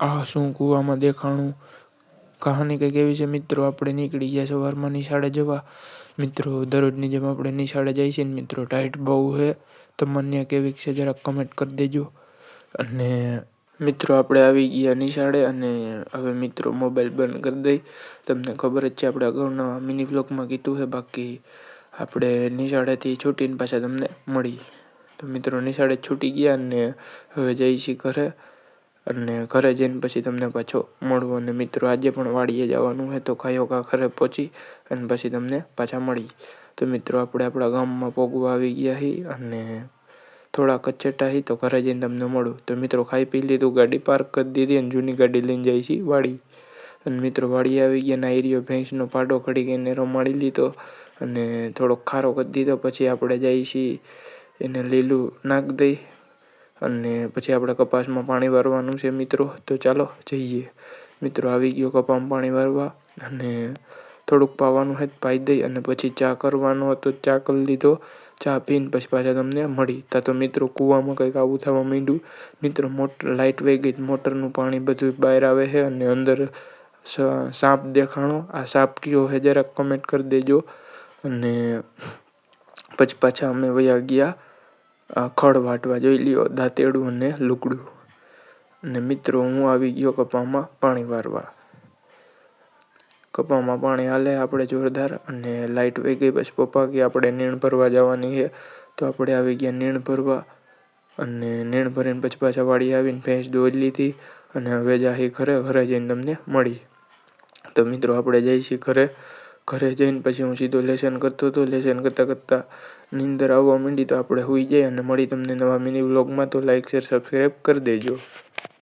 આ શું કૂવામાં દેખાણું કહાની કંઈક એવી છે મિત્રો. આપણે નીકળી ગયા સવારમાં નિશાળે જવા. મિત્રો દરરોજની જેમ આપણે નિશાળે જઈએ છીએ ને મિત્રો. ટાઈટ બહુ છે, તમને કેવી છે જરાક કમેન્ટ કરી દેજો. અને મિત્રો આપણે આવી ગયા નિશાળે અને હવે મિત્રો મોબાઈલ બંધ કરી દઈ. તમને ખબર જ છે આપણે અગાઉના મિની વ્લોગમાં કીધું છે. બાકી આપણે નિશાળેથી છૂટીને પાછા તમને મળી. તો મિત્રો નિશાળે છૂટી ગયા અને હવે જઈએ છીએ ઘરે. અને ઘરે જઈને પછી તમને પાછો મળવું. અને મિત્રો આજે પણ વાડીએ જવાનું છે, તો ખાયો ઘરે પહોંચી અને પછી તમને પાછા મળી. તો મિત્રો આપણે આપણા ગામમાં પોગવા આવી ગયા છીએ અને થોડા કચેટા હી તો ઘરે જઈને તમને મળું. તો મિત્રો ખાઈ પી લીધું, ગાડી પાર્ક કરી દીધી અને જૂની ગાડી લઈને જઈએ છીએ વાડી. અને મિત્રો વાડી આવી ગયા ને એરિયો ભેંસનો પાડો ઘડી એને રમાડી લીધો અને થોડોક ખારો કરી દીધો. પછી આપણે જઈએ છીએ એને લીલું નાખ દઈ અને પછી આપણે કપાસમાં પાણી વારવાનું છે મિત્રો. તો ચાલો જઈએ. મિત્રો આવી ગયો કપાસમાં પાણી વારવા અને થોડુંક પાવાનું છે પાઈ દઈ અને પછી ચા કરવાનો હતો, ચા કરી લીધો. ચા પીને પછી પાછા તમને મળી. તો મિત્રો કૂવામાં કંઈક આવું થવા માંડ્યું. મિત્રો મોટર લાઇટ વહી ગઈ, મોટરનું પાણી બધું બહાર આવે છે અને અંદર સાપ દેખાણો. આ સાપ કયો છે જરાક કમેન્ટ કરી દેજો. અને પછી પાછા અમે વયા ગયા ખડ વાટવા. જોઈ લ્યો દાંતેડું અને લુગડું. અને મિત્રો હું આવી ગયો કપામાં પાણી વારવા. કપામાં પાણી હાલે આપણે જોરદાર અને લાઇટ વહી ગઈ. પછી પપ્પા કે આપણે નીણ ભરવા જવાની છે, તો આપણે આવી ગયા નીણ ભરવા. અને નીણ ભરીને પછી પાછા વાડી આવીને ભેંસ દોઈ લીધી અને હવે જાહી ઘરે જઈને તમને મળી. તો મિત્રો આપણે જઈએ છીએ ઘરે જઈને પછી હું સીધો લેસન કરતો હતો. લેસન કરતાં નીંદર આવવા માંડી તો આપણે સૂઈ જઈએ અને મળી તમને નવા મિની વ્લોગમાં. તો લાઈક શેર સબસ્ક્રાઈબ કરી દેજો.